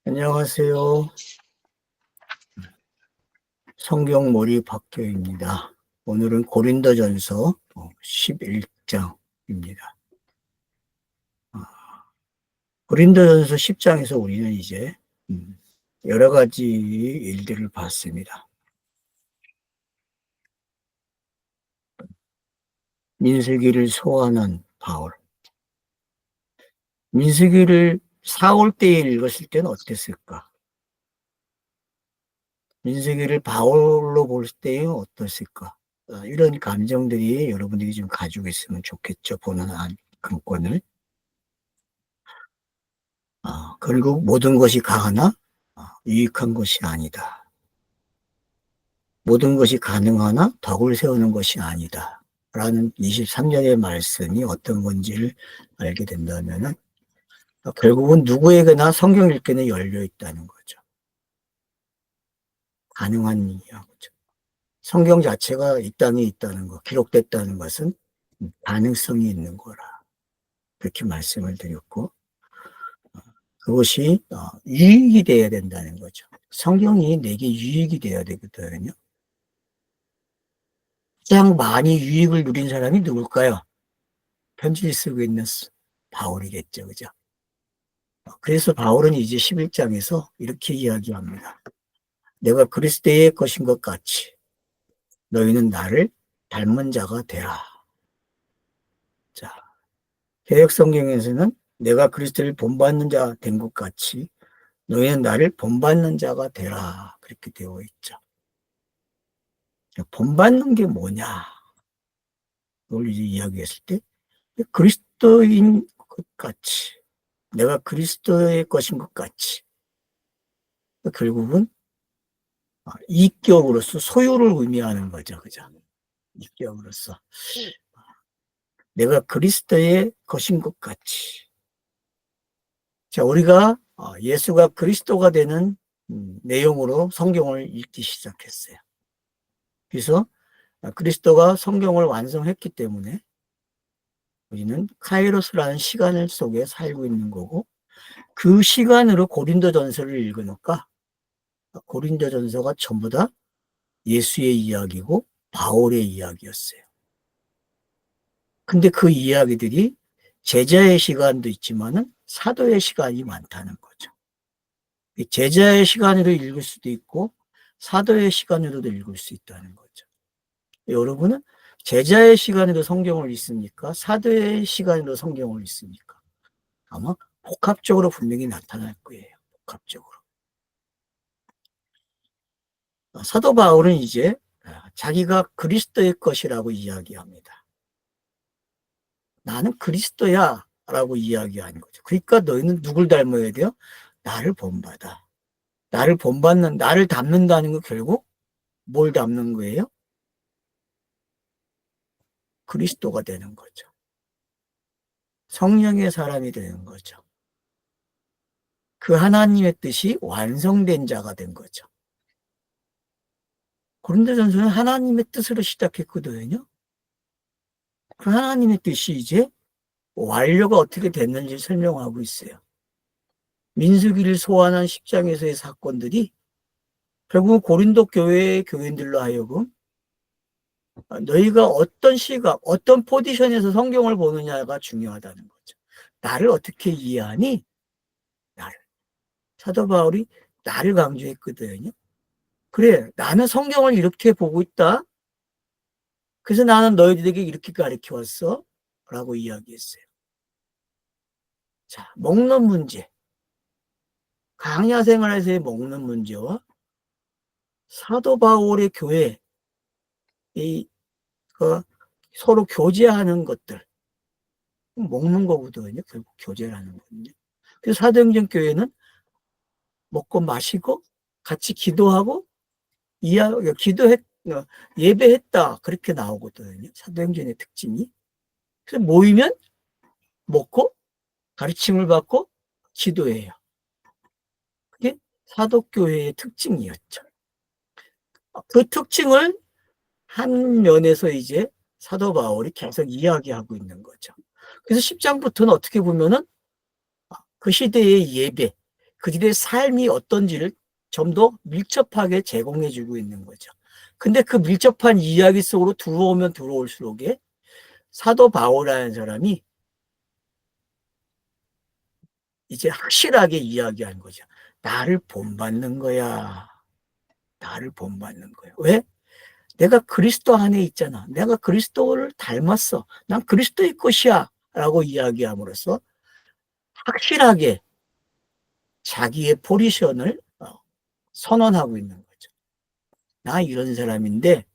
안녕하세요. 성경몰이 박교입니다. 오늘은 고린도전서 11장입니다. 고린도전서 10장에서 우리는 이제 여러 가지 일들을 봤습니다. 민수기를 소환한 바울. 민수기를 사울 때에 읽었을 때는 어땠을까? 민수기를 바울로 볼 때는 어땠을까? 이런 감정들이 여러분들이 좀 가지고 있으면 좋겠죠. 보는 안건을. 결국 모든 것이 가하나 유익한 것이 아니다. 모든 것이 가능하나 덕을 세우는 것이 아니다. 라는 23년의 말씀이 어떤 건지를 알게 된다면 결국은 누구에게나 성경 읽기는 열려 있다는 거죠. 가능한 일이야. 그죠? 성경 자체가 이 땅에 있다는 것, 기록됐다는 것은 가능성이 있는 거라. 그렇게 말씀을 드렸고, 그것이 유익이 돼야 된다는 거죠. 성경이 내게 유익이 돼야 되거든요. 가장 많이 유익을 누린 사람이 누굴까요? 편지를 쓰고 있는 바울이겠죠. 그죠? 그래서 바울은 이제 11장에서 이렇게 이야기합니다. 내가 그리스도의 것인 것 같이 너희는 나를 닮은 자가 되라. 자, 개역 성경에서는 내가 그리스도를 본받는 자 된 것 같이 너희는 나를 본받는 자가 되라. 그렇게 되어 있죠. 본받는 게 뭐냐? 그걸 이제 이야기했을 때 그리스도인 것 같이 내가 그리스도의 것인 것 같이 결국은 이격으로서 소유를 의미하는 거죠. 그죠? 이격으로서 내가 그리스도의 것인 것 같이. 자, 우리가 예수가 그리스도가 되는 내용으로 성경을 읽기 시작했어요. 그래서 그리스도가 성경을 완성했기 때문에 우리는 카이로스라는 시간 속에 살고 있는 거고, 그 시간으로 고린도전서를 읽으니까 고린도전서가 전부 다 예수의 이야기고 바울의 이야기였어요. 근데 그 이야기들이 제자의 시간도 있지만은 사도의 시간이 많다는 거죠. 제자의 시간으로 읽을 수도 있고 사도의 시간으로도 읽을 수 있다는 거죠. 여러분은 제자의 시간으로 성경을 읽습니까? 사도의 시간으로 성경을 읽습니까? 아마 복합적으로 분명히 나타날 거예요. 복합적으로. 사도 바울은 이제 자기가 그리스도의 것이라고 이야기합니다. 나는 그리스도야 라고 이야기하는 거죠. 그러니까 너희는 누굴 닮아야 돼요? 나를 본받아. 나를 닮는다는 거 결국 뭘 닮는 거예요? 그리스도가 되는 거죠. 성령의 사람이 되는 거죠. 그 하나님의 뜻이 완성된 자가 된 거죠. 고린도전서는 하나님의 뜻으로 시작했거든요. 그 하나님의 뜻이 이제 완료가 어떻게 됐는지 설명하고 있어요. 민수기를 소환한 10장에서의 사건들이 결국 고린도 교회의 교인들로 하여금 너희가 어떤 시각, 어떤 포지션에서 성경을 보느냐가 중요하다는 거죠. 나를 어떻게 이해하니? 나를. 사도 바울이 나를 강조했거든요. 그래, 나는 성경을 이렇게 보고 있다. 그래서 나는 너희들에게 이렇게 가르쳐 왔어. 라고 이야기했어요. 자, 먹는 문제. 강야 생활에서의 먹는 문제와 사도 바울의 교회, 서로 교제하는 것들. 먹는 거거든요. 결국 교제라는 거는요. 그래서 사도행전 교회는 먹고 마시고 같이 기도하고 예배했다. 그렇게 나오거든요. 사도행전의 특징이. 그래서 모이면 먹고 가르침을 받고 기도해요. 그게 사도교회의 특징이었죠. 그 특징을 한 면에서 이제 사도 바울이 계속 이야기하고 있는 거죠. 그래서 10장부터는 어떻게 보면은 그 시대의 예배, 그들의 삶이 어떤지를 좀 더 밀접하게 제공해 주고 있는 거죠. 근데 그 밀접한 이야기 속으로 들어오면 들어올수록에 사도 바울이라는 사람이 이제 확실하게 이야기한 거죠. 나를 본받는 거야. 나를 본받는 거야. 왜? 내가 그리스도 안에 있잖아. 내가 그리스도를 닮았어. 난 그리스도의 것이야. 라고 이야기함으로써 확실하게 자기의 포지션을 선언하고 있는 거죠. 나 이런 사람인데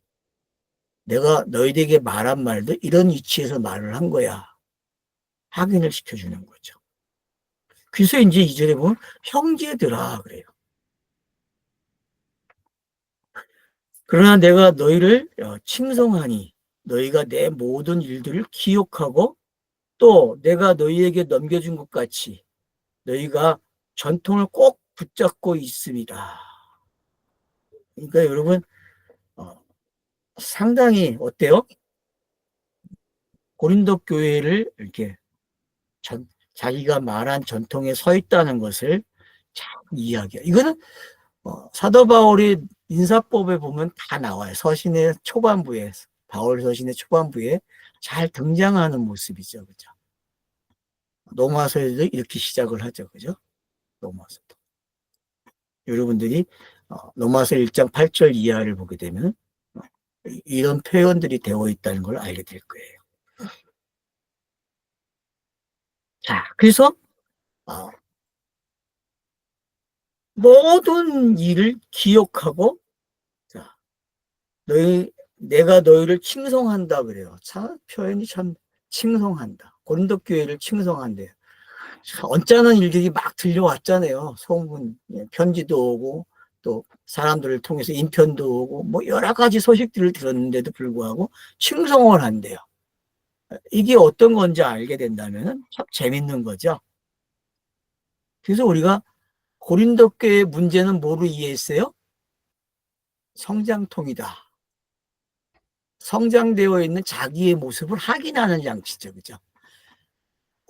내가 너희에게 말한 말도 이런 위치에서 말을 한 거야. 확인을 시켜주는 거죠. 그래서 이제 이절에 보면 형제들아 그래요. 그러나 내가 너희를 칭송하니 너희가 내 모든 일들을 기억하고 또 내가 너희에게 넘겨준 것 같이 너희가 전통을 꼭 붙잡고 있습니다. 그러니까 여러분 상당히 어때요? 고린도 교회를 이렇게 자기가 말한 전통에 서 있다는 것을 잘 이야기해요. 이거는 사도 바울이 인사법에 보면 다 나와요. 서신의 초반부에, 바울 서신의 초반부에 잘 등장하는 모습이죠. 그죠? 로마서에도 이렇게 시작을 하죠. 그죠? 로마서도. 여러분들이 로마서 1장 8절 이하를 보게 되면 이런 표현들이 되어 있다는 걸 알게 될 거예요. 자, 그래서 모든 일을 기억하고 자, 내가 너희를 칭송한다 그래요. 참 표현이 참 칭송한다. 고린도 교회를 칭송한대요. 언짢은 일들이 막 들려왔잖아요. 소문, 편지도 오고 또 사람들을 통해서 인편도 오고 뭐 여러 가지 소식들을 들었는데도 불구하고 칭송을 한대요. 이게 어떤 건지 알게 된다면 참 재밌는 거죠. 그래서 우리가 고린도 교회의 문제는 뭐로 이해했어요? 성장통이다. 성장되어 있는 자기의 모습을 확인하는 장치죠. 그죠?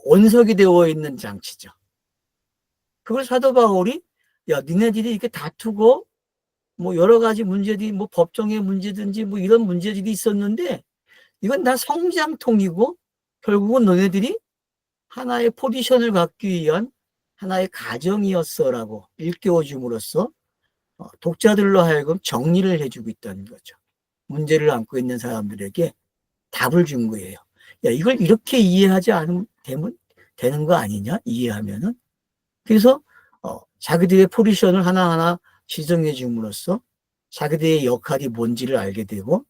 온석이 되어 있는 장치죠. 그걸 사도 바울이 야, 니네들이 이렇게 다투고 뭐 여러 가지 문제들이 뭐 법정의 문제든지 뭐 이런 문제들이 있었는데 이건 다 성장통이고 결국은 너네들이 하나의 포지션을 갖기 위한 하나의 가정이었어라고 일깨워 줌으로써 독자들로 하여금 정리를 해주고 있다는 거죠. 문제를 안고 있는 사람들에게 답을 준 거예요. 야, 이걸 이렇게 이해하지 않으면 되는 거 아니냐? 이해하면은. 그래서 자기들의 포지션을 하나하나 지정해 줌으로써 자기들의 역할이 뭔지를 알게 되고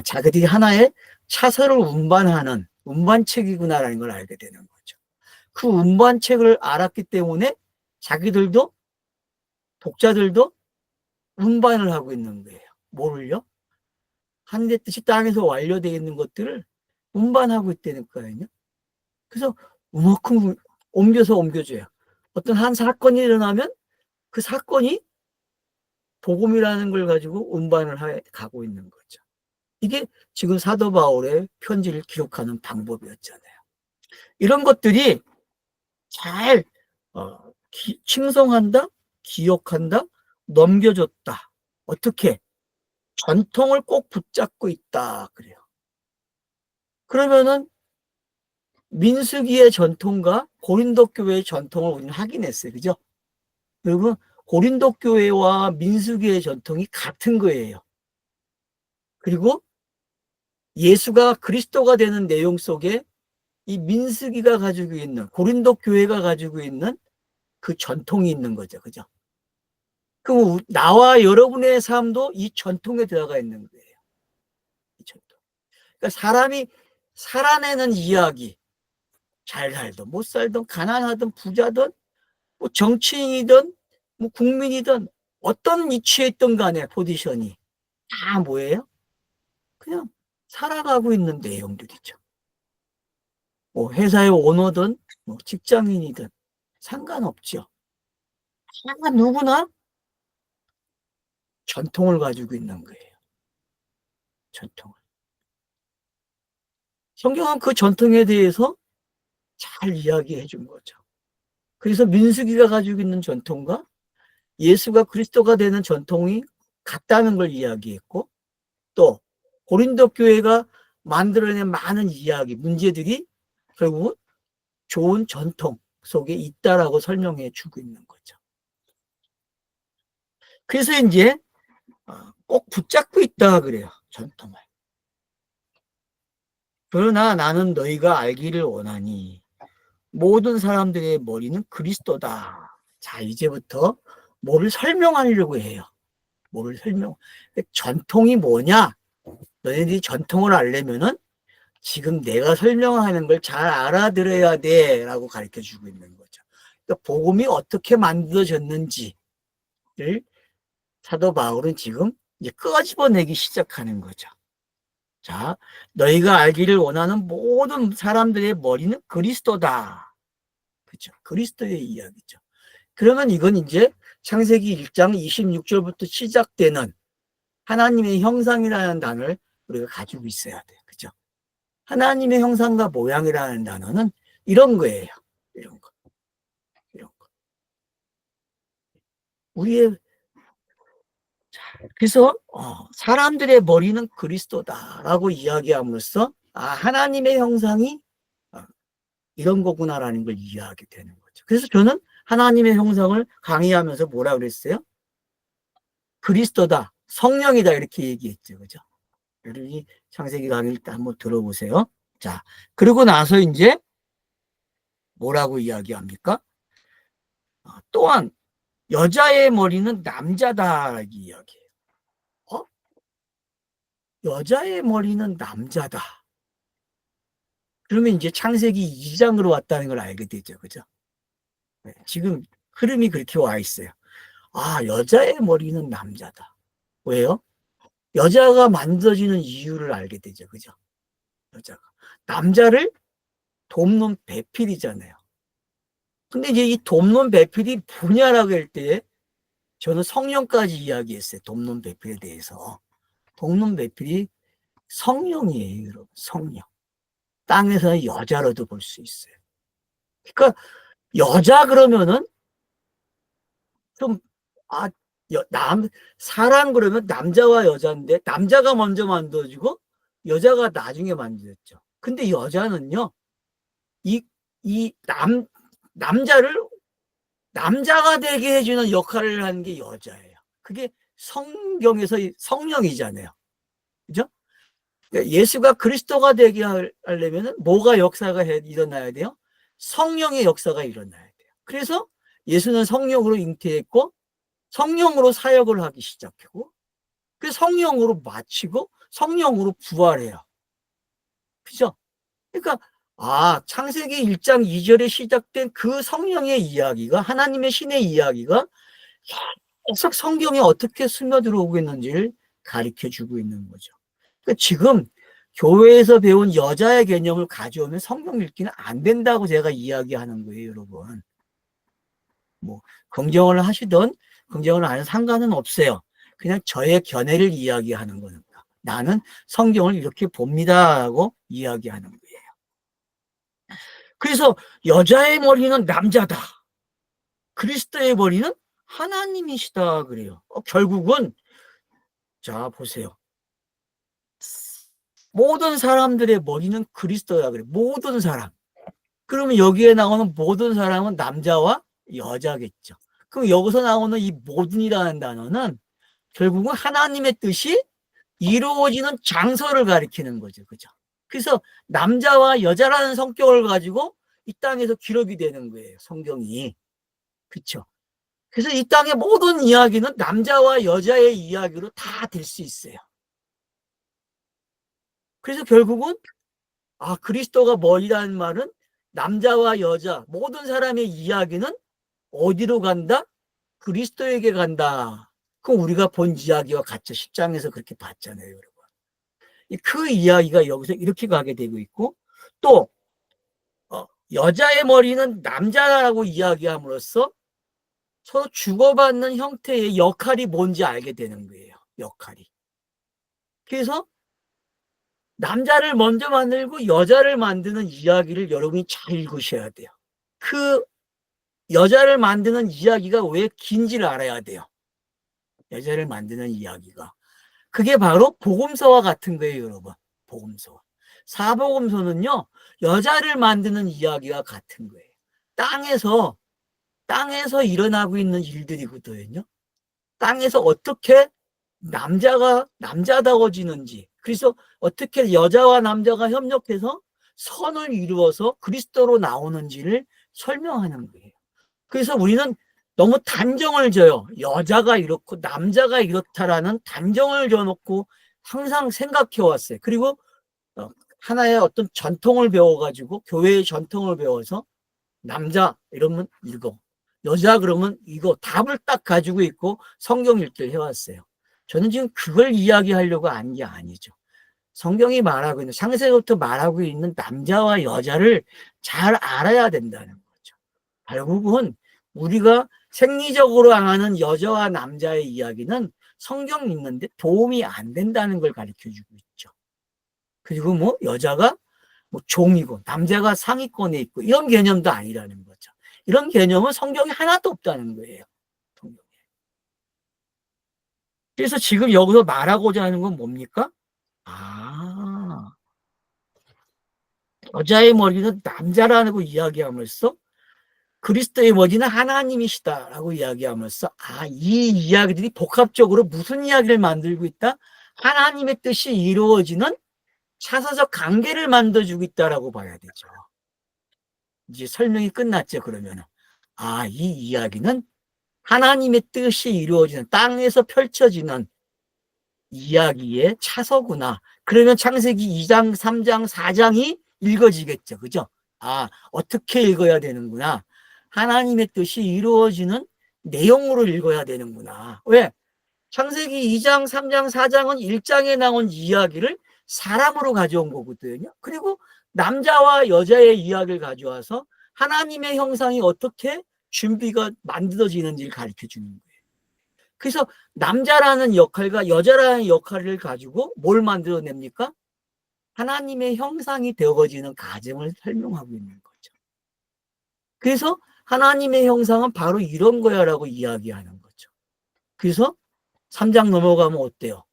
자기들이 하나의 차서를 운반하는 운반책이구나라는 걸 알게 되는 거죠. 그 운반책을 알았기 때문에 자기들도 독자들도 운반을 하고 있는 거예요. 뭐를요? 하늘의 뜻이 땅에서 완료되어 있는 것들을 운반하고 있다는 거예요. 그래서 우만큼 옮겨줘요. 어떤 한 사건이 일어나면 그 사건이 복음이라는 걸 가지고 운반을 가고 있는 거죠. 이게 지금 사도 바울의 편지를 기록하는 방법이었잖아요. 이런 것들이 잘 칭송한다, 기억한다, 넘겨줬다. 어떻게? 전통을 꼭 붙잡고 있다. 그래요. 그러면은 민수기의 전통과 고린도 교회의 전통을 우리는 확인했어요. 그죠? 여러분, 고린도 교회와 민수기의 전통이 같은 거예요. 그리고 예수가 그리스도가 되는 내용 속에 이 민수기가 가지고 있는 고린도 교회가 가지고 있는 그 전통이 있는 거죠. 그죠? 그럼 나와 여러분의 삶도 이 전통에 들어가 있는 거예요. 이 전통. 그러니까 사람이 살아내는 이야기, 잘 살든 못 살든 가난하든 부자든 뭐 정치인이든 뭐 국민이든 어떤 위치에 있든 간에 포지션이 다 뭐예요? 그냥 살아가고 있는 내용들이죠. 뭐 회사의 오너든 뭐 직장인이든 상관없죠. 다 누구나 전통을 가지고 있는 거예요. 전통을. 성경은 그 전통에 대해서 잘 이야기해 준 거죠. 그래서 민수기가 가지고 있는 전통과 예수가 그리스도가 되는 전통이 같다는 걸 이야기했고, 또 고린도 교회가 만들어낸 많은 이야기, 문제들이 결국은 좋은 전통 속에 있다라고 설명해 주고 있는 거죠. 그래서 이제 꼭 붙잡고 있다 그래요, 전통을. 그러나 나는 너희가 알기를 원하니 모든 사람들의 머리는 그리스도다. 자, 이제부터 뭐를 설명하려고 해요. 뭐를 전통이 뭐냐? 너희들이 전통을 알려면은 지금 내가 설명하는 걸 잘 알아들어야 돼 라고 가르쳐 주고 있는 거죠. 그러니까 복음이 어떻게 만들어졌는지를 사도 바울은 지금 이제 끄집어내기 시작하는 거죠. 자, 너희가 알기를 원하는 모든 사람들의 머리는 그리스도다. 그렇죠. 그리스도의 이야기죠. 그러면 이건 이제 창세기 1장 26절부터 시작되는 하나님의 형상이라는 단어를 우리가 가지고 있어야 돼요. 그죠? 하나님의 형상과 모양이라는 단어는 이런 거예요. 이런 거. 이런 거. 우리의, 그래서, 사람들의 머리는 그리스도다라고 이야기함으로써, 하나님의 형상이 이런 거구나라는 걸 이해하게 되는 거죠. 그래서 저는 하나님의 형상을 강의하면서 뭐라 그랬어요? 그리스도다, 성령이다, 이렇게 얘기했죠. 그죠? 여러분이 창세기 강의를 한번 들어보세요. 자, 그러고 나서 이제 뭐라고 이야기합니까? 또한 여자의 머리는 남자다 이야기해요. 여자의 머리는 남자다. 그러면 이제 창세기 2장으로 왔다는 걸 알게 되죠. 그죠? 네, 지금 흐름이 그렇게 와 있어요. 여자의 머리는 남자다. 왜요? 여자가 만들어지는 이유를 알게 되죠. 그죠? 여자가. 남자를 돕는 배필이잖아요. 근데 이제 이 돕는 배필이 뭐냐라고 할 때 저는 성령까지 이야기했어요. 돕는 배필에 대해서. 돕는 배필이 성령이에요. 여러분. 성령. 땅에서는 여자로도 볼 수 있어요. 그러니까 여자 그러면은 좀, 사람 그러면 남자와 여자인데 남자가 먼저 만들어지고 여자가 나중에 만들었죠. 근데 여자는요, 남자를 남자가 되게 해주는 역할을 하는 게 여자예요. 그게 성경에서 성령이잖아요. 그죠? 그러니까 예수가 그리스도가 되게 하려면 뭐가 역사가 일어나야 돼요? 성령의 역사가 일어나야 돼요. 그래서 예수는 성령으로 잉태했고 성령으로 사역을 하기 시작하고 그 성령으로 마치고 성령으로 부활해요. 그죠? 그러니까 창세기 1장 2절에 시작된 그 성령의 이야기가 하나님의 신의 이야기가 계속 성경에 어떻게 스며들어오고 있는지를 가르쳐주고 있는 거죠. 그러니까 지금 교회에서 배운 여자의 개념을 가져오면 성경 읽기는 안 된다고 제가 이야기하는 거예요, 여러분. 뭐 긍정을 하시든 긍정을 안 해도 상관은 없어요. 그냥 저의 견해를 이야기하는 겁니다. 나는 성경을 이렇게 봅니다라고 이야기하는 거예요. 그래서 여자의 머리는 남자다. 그리스도의 머리는 하나님이시다 그래요. 결국은 자 보세요. 모든 사람들의 머리는 그리스도야 그래. 모든 사람. 그러면 여기에 나오는 모든 사람은 남자와 여자겠죠. 그럼 여기서 나오는 이 모든이라는 단어는 결국은 하나님의 뜻이 이루어지는 장소를 가리키는 거죠. 그죠? 그래서 남자와 여자라는 성격을 가지고 이 땅에서 기록이 되는 거예요. 성경이. 그렇죠? 그래서 이 땅의 모든 이야기는 남자와 여자의 이야기로 다 될 수 있어요. 그래서 결국은 그리스도가 머리라는 말은 남자와 여자 모든 사람의 이야기는 어디로 간다? 그리스도에게 간다. 그럼 우리가 본 이야기와 같죠. 10장에서 그렇게 봤잖아요, 여러분. 그 이야기가 여기서 이렇게 가게 되고 있고 또 여자의 머리는 남자라고 이야기함으로써 서로 주고받는 형태의 역할이 뭔지 알게 되는 거예요. 역할이. 그래서 남자를 먼저 만들고 여자를 만드는 이야기를 여러분이 잘 읽으셔야 돼요. 그 여자를 만드는 이야기가 왜 긴지를 알아야 돼요. 여자를 만드는 이야기가. 그게 바로 복음서와 같은 거예요, 여러분. 복음서. 사복음서는요, 여자를 만드는 이야기와 같은 거예요. 땅에서 일어나고 있는 일들이거든요. 땅에서 어떻게 남자가 남자다워지는지, 그래서 어떻게 여자와 남자가 협력해서 선을 이루어서 그리스도로 나오는지를 설명하는 거예요. 그래서 우리는 너무 단정을 져요. 여자가 이렇고 남자가 이렇다라는 단정을 줘놓고 항상 생각해 왔어요. 그리고 하나의 어떤 전통을 배워가지고, 교회의 전통을 배워서 남자 이러면 이거, 여자 그러면 이거, 답을 딱 가지고 있고 성경 읽기를 해왔어요. 저는 지금 그걸 이야기하려고 한 게 아니죠. 성경이 말하고 있는, 창세기부터 말하고 있는 남자와 여자를 잘 알아야 된다는 거죠. 결국은 우리가 생리적으로 아는 여자와 남자의 이야기는 성경 읽는데 도움이 안 된다는 걸 가르쳐주고 있죠. 그리고 뭐 여자가 뭐 종이고 남자가 상위권에 있고 이런 개념도 아니라는 거죠. 이런 개념은 성경에 하나도 없다는 거예요. 성경에. 그래서 지금 여기서 말하고자 하는 건 뭡니까? 여자의 머리는 남자라고 이야기하면서 그리스도의 머리는 하나님이시다라고 이야기하면서, 이 이야기들이 복합적으로 무슨 이야기를 만들고 있다? 하나님의 뜻이 이루어지는 차사적 관계를 만들어주고 있다라고 봐야 되죠. 이제 설명이 끝났죠. 그러면 이 이야기는 하나님의 뜻이 이루어지는, 땅에서 펼쳐지는 이야기의 차서구나. 그러면 창세기 2장, 3장, 4장이 읽어지겠죠. 그죠? 어떻게 읽어야 되는구나. 하나님의 뜻이 이루어지는 내용으로 읽어야 되는구나. 왜? 창세기 2장, 3장, 4장은 1장에 나온 이야기를 사람으로 가져온 거거든요. 그리고 남자와 여자의 이야기를 가져와서 하나님의 형상이 어떻게 준비가 만들어지는지를 가르쳐 주는 거예요. 그래서 남자라는 역할과 여자라는 역할을 가지고 뭘 만들어냅니까? 하나님의 형상이 되어지는 과정을 설명하고 있는 거죠. 그래서 하나님의 형상은 바로 이런 거야 라고 이야기하는 거죠. 그래서 3장 넘어가면 어때요?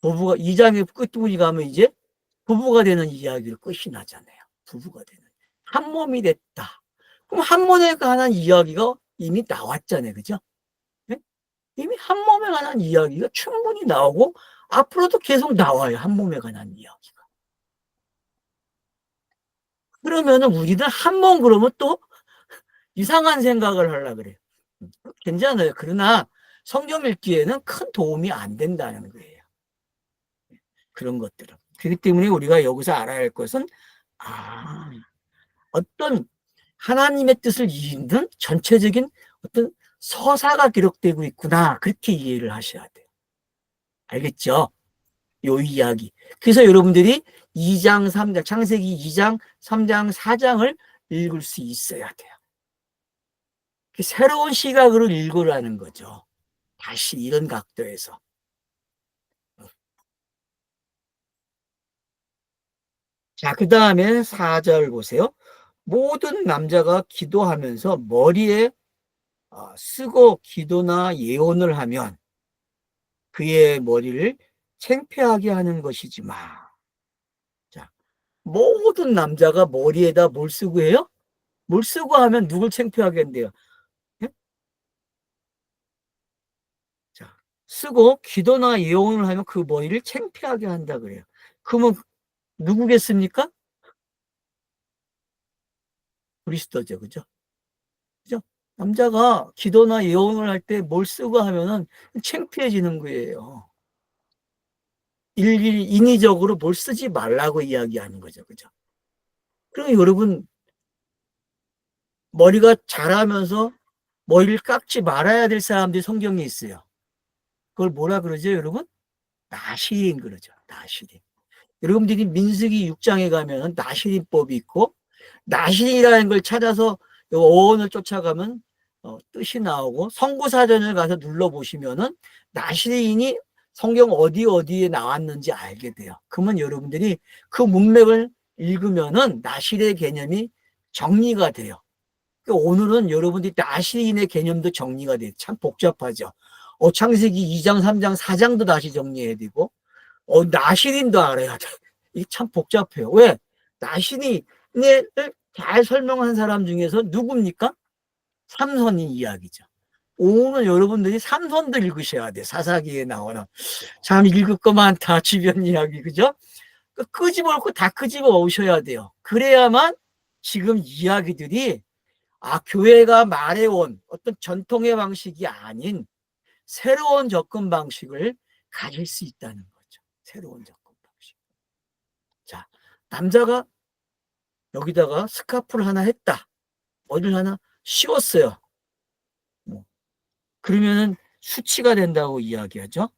부부가, 2장의 끝부분이 가면 이제 부부가 되는 이야기를 끝이 나잖아요. 부부가 되는. 한 몸이 됐다. 그럼 한 몸에 관한 이야기가 이미 나왔잖아요. 그죠? 네? 이미 한 몸에 관한 이야기가 충분히 나오고 앞으로도 계속 나와요. 한 몸에 관한 이야기가. 그러면은 우리는 한 몸 그러면 또 이상한 생각을 하려고 그래요. 괜찮아요. 그러나 성경 읽기에는 큰 도움이 안 된다는 거예요. 그런 것들은. 그렇기 때문에 우리가 여기서 알아야 할 것은 어떤 하나님의 뜻을 잇는 전체적인 어떤 서사가 기록되고 있구나. 그렇게 이해를 하셔야 돼요. 알겠죠? 요 이야기. 그래서 여러분들이 2장, 3장, 창세기 2장, 3장, 4장을 읽을 수 있어야 돼요. 새로운 시각으로 읽으라는 거죠. 다시 이런 각도에서. 자, 그 다음에 4절 보세요. 모든 남자가 기도하면서 머리에 쓰고 기도나 예언을 하면 그의 머리를 창피하게 하는 것이지 마. 자, 모든 남자가 머리에다 뭘 쓰고 해요? 뭘 쓰고 하면 누굴 창피하게 한대요? 예? 자, 쓰고 기도나 예언을 하면 그 머리를 창피하게 한다 그래요. 그러면 누구겠습니까? 그리스도죠. 그죠? 그죠? 남자가 기도나 예언을 할 때 뭘 쓰고 하면은 창피해지는 거예요. 일일이 인위적으로 뭘 쓰지 말라고 이야기하는 거죠. 그죠? 그럼 여러분, 머리가 자라면서 머리를 깎지 말아야 될 사람들이 성경에 있어요. 그걸 뭐라 그러죠, 여러분? 나시린 그러죠. 나시린. 여러분들이 민수기 6장에 가면 나시린법이 있고, 나시린이라는 걸 찾아서 어원을 쫓아가면 뜻이 나오고, 성구사전을 가서 눌러보시면은 나시린이 성경 어디에 나왔는지 알게 돼요. 그러면 여러분들이 그 문맥을 읽으면은 나실의 개념이 정리가 돼요. 오늘은 여러분들이 나시린의 개념도 정리가 돼. 참 복잡하죠. 창세기 2장, 3장, 4장도 다시 정리해야 되고, 나시린도 알아야 돼. 이게 참 복잡해요. 왜? 나시린을 잘 설명한 사람 중에서 누굽니까? 삼손이 이야기죠. 오늘 여러분들이 삼손도 읽으셔야 돼. 사사기에 나오는. 참 읽을 거 많다. 주변 이야기, 그죠? 끄집어 고 다 끄집어 오셔야 돼요. 그래야만 지금 이야기들이 교회가 말해온 어떤 전통의 방식이 아닌 새로운 접근 방식을 가질 수 있다는 거죠. 새로운 접근 방식. 자, 남자가 여기다가 스카프를 하나 했다. 어딜 하나 씌웠어요. 그러면은 수치가 된다고 이야기하죠.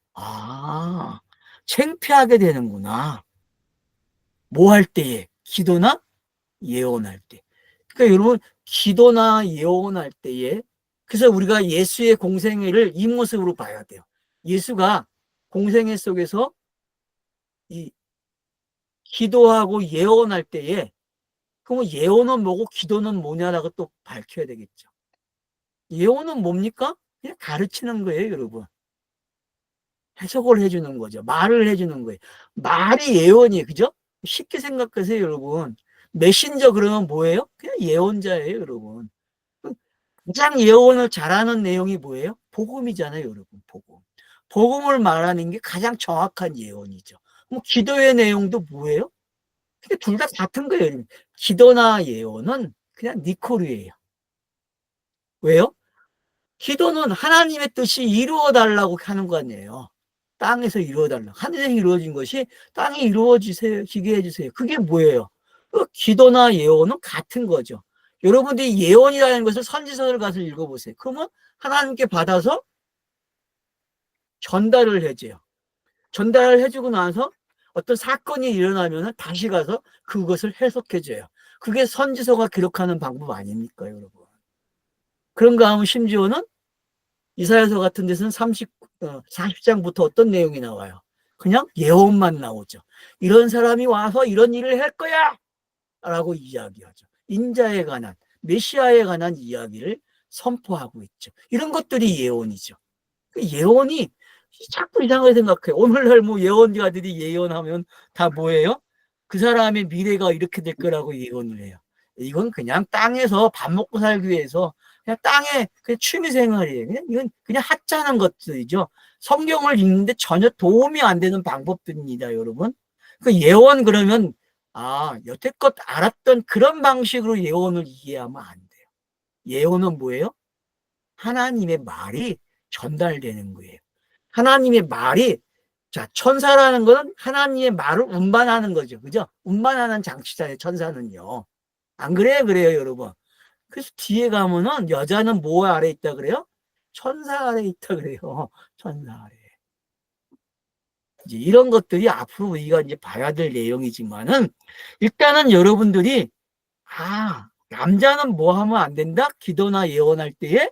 창피하게 되는구나. 뭐 할 때에? 기도나 예언할 때. 그러니까 여러분, 기도나 예언할 때에, 그래서 우리가 예수의 공생애를 이 모습으로 봐야 돼요. 예수가 공생애 속에서 이 기도하고 예언할 때에, 그럼 예언은 뭐고 기도는 뭐냐라고 또 밝혀야 되겠죠. 예언은 뭡니까? 그냥 가르치는 거예요, 여러분. 해석을 해주는 거죠. 말을 해주는 거예요. 말이 예언이에요, 그죠? 쉽게 생각하세요, 여러분. 메신저 그러면 뭐예요? 그냥 예언자예요, 여러분. 가장 예언을 잘하는 내용이 뭐예요? 복음이잖아요, 여러분. 복음. 복음을 말하는 게 가장 정확한 예언이죠. 기도의 내용도 뭐예요? 둘 다 같은 거예요. 기도나 예언은 그냥 니코르예요. 왜요? 기도는 하나님의 뜻이 이루어달라고 하는 거 아니에요. 땅에서 이루어달라고. 하늘에서 이루어진 것이 땅에 이루어지게 해주세요. 그게 뭐예요? 기도나 예언은 같은 거죠. 여러분들이 예언이라는 것을 선지서를 가서 읽어보세요. 그러면 하나님께 받아서 전달을 해줘요. 전달을 해주고 나서 어떤 사건이 일어나면 다시 가서 그것을 해석해줘요. 그게 선지서가 기록하는 방법 아닙니까, 여러분? 그런가 하면 심지어는 이사야서 같은 데서는 40장부터 어떤 내용이 나와요? 그냥 예언만 나오죠. 이런 사람이 와서 이런 일을 할 거야! 라고 이야기하죠. 인자에 관한, 메시아에 관한 이야기를 선포하고 있죠. 이런 것들이 예언이죠. 예언이 자꾸 이상하게 생각해요. 오늘날 예언가들이 예언하면 다 뭐예요? 그 사람의 미래가 이렇게 될 거라고 예언을 해요. 이건 그냥 땅에서 밥 먹고 살기 위해서 그냥 땅에 그냥 취미생활이에요. 이건 그냥 하찮은 것들이죠. 성경을 읽는데 전혀 도움이 안 되는 방법들입니다, 여러분. 예언 그러면 여태껏 알았던 그런 방식으로 예언을 이해하면 안 돼요. 예언은 뭐예요? 하나님의 말이 전달되는 거예요. 하나님의 말이, 천사라는 것은 하나님의 말을 운반하는 거죠. 그죠? 운반하는 장치잖아요, 천사는요. 안 그래요? 그래요, 여러분. 그래서 뒤에 가면은 여자는 뭐 아래 있다 그래요? 천사 아래 있다 그래요. 천사 아래. 이제 이런 것들이 앞으로 우리가 이제 봐야 될 내용이지만은, 일단은 여러분들이, 남자는 뭐 하면 안 된다? 기도나 예언할 때에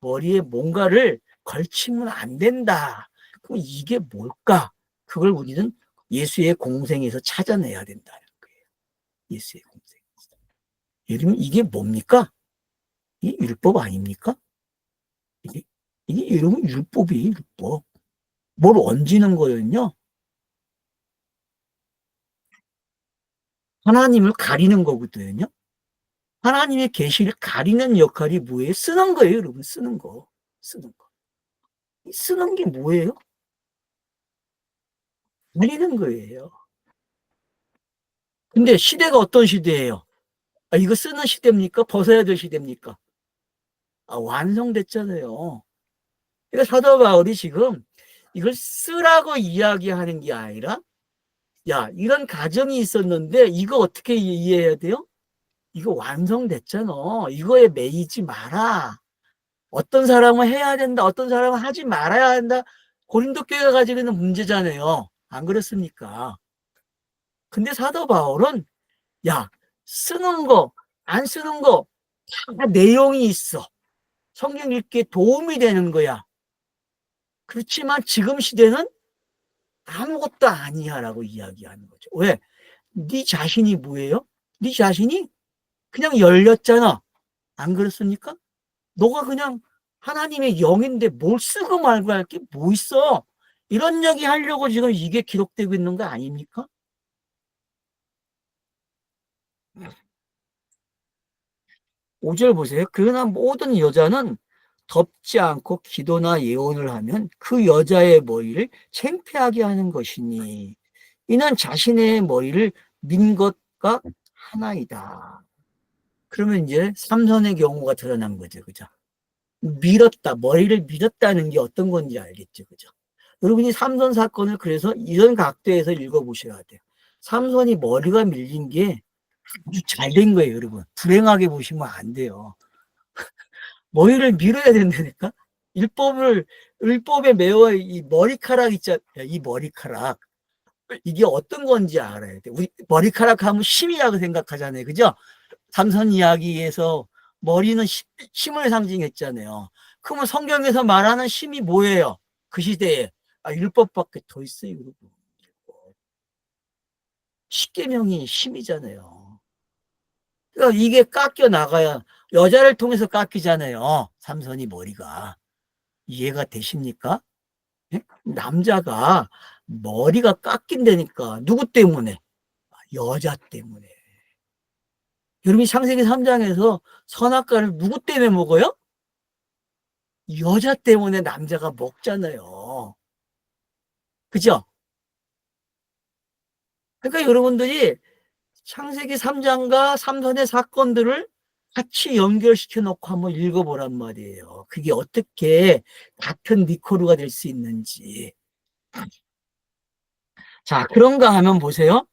머리에 뭔가를 걸치면 안 된다. 그럼 이게 뭘까? 그걸 우리는 예수의 공생에서 찾아내야 된다는 거예요. 예수의 공생에서. 여러분, 이게 뭡니까? 이 율법 아닙니까? 이게 여러분 율법이에요, 율법. 뭘 얹는 거였냐? 하나님을 가리는 거거든요. 하나님의 계시를 가리는 역할이 뭐예요? 쓰는 거예요, 여러분. 쓰는 거. 쓰는 거. 쓰는 게 뭐예요? 가리는 거예요. 근데 시대가 어떤 시대예요? 이거 쓰는 시대입니까? 벗어야 될 시대입니까? 완성됐잖아요. 그러니까 사도 바울이 지금 이걸 쓰라고 이야기하는 게 아니라, 이런 가정이 있었는데 이거 어떻게 이해해야 돼요? 이거 완성됐잖아. 이거에 매이지 마라. 어떤 사람은 해야 된다. 어떤 사람은 하지 말아야 한다. 고린도 교회가 가지고 있는 문제잖아요. 안 그렇습니까? 근데 사도 바울은 쓰는 거, 안 쓰는 거 다 내용이 있어. 성경 읽기에 도움이 되는 거야. 그렇지만 지금 시대는 아무것도 아니야라고 이야기하는 거죠. 왜? 네 자신이 뭐예요? 네 자신이 그냥 열렸잖아. 안 그렇습니까? 너가 그냥 하나님의 영인데 뭘 쓰고 말고 할 게 뭐 있어? 이런 얘기 하려고 지금 이게 기록되고 있는 거 아닙니까? 5절 보세요. 그러나 모든 여자는 덮지 않고 기도나 예언을 하면 그 여자의 머리를 창피하게 하는 것이니 이는 자신의 머리를 민 것과 하나이다. 그러면 이제 삼손의 경우가 드러난 거죠. 그죠? 밀었다. 머리를 밀었다는 게 어떤 건지 알겠죠. 그죠? 여러분이 삼손 사건을 그래서 이런 각도에서 읽어보셔야 돼요. 삼손이 머리가 밀린 게 아주 잘 된 거예요, 여러분. 불행하게 보시면 안 돼요. 머리를 밀어야 된다니까? 율법에 매워 이 머리카락 있잖아요. 이 머리카락. 이게 어떤 건지 알아야 돼. 우리 머리카락 하면 힘이라고 생각하잖아요. 그죠? 삼선 이야기에서 머리는 힘을 상징했잖아요. 그러면 성경에서 말하는 힘이 뭐예요? 그 시대에. 율법밖에 더 있어요, 여러분. 십계명이 힘이잖아요. 그러니까 이게 깎여 나가야 여자를 통해서 깎이잖아요. 삼선이 머리가. 이해가 되십니까? 예? 남자가 머리가 깎인다니까. 누구 때문에? 여자 때문에. 여러분이 창세기 3장에서 선악과를 누구 때문에 먹어요? 여자 때문에 남자가 먹잖아요. 그죠? 그러니까 여러분들이 창세기 3장과 삼선의 사건들을 같이 연결시켜 놓고 한번 읽어보란 말이에요. 그게 어떻게 같은 니코르가 될 수 있는지. 자, 그런가 하면 보세요.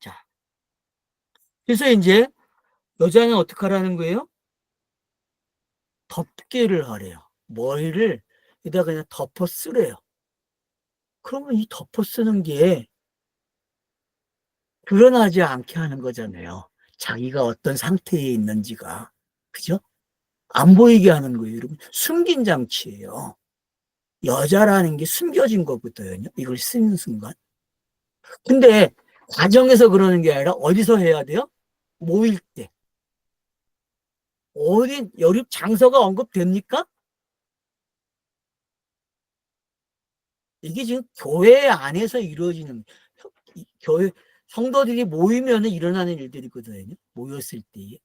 자, 그래서 이제 여자는 어떻게 하라는 거예요? 덮개를 하래요. 머리를 여기다 그냥 덮어 쓰래요. 그러면 이 덮어 쓰는 게 드러나지 않게 하는 거잖아요. 자기가 어떤 상태에 있는지가. 그죠? 안 보이게 하는 거예요, 여러분. 숨긴 장치예요. 여자라는 게 숨겨진 거거든요. 이걸 쓰는 순간. 근데 과정에서 그러는 게 아니라 어디서 해야 돼요? 모일 때. 어디 여립 장소가 언급됩니까? 이게 지금 교회 안에서 이루어지는 교회 성도들이 모이면 일어나는 일들이거든요. 모였을 때에.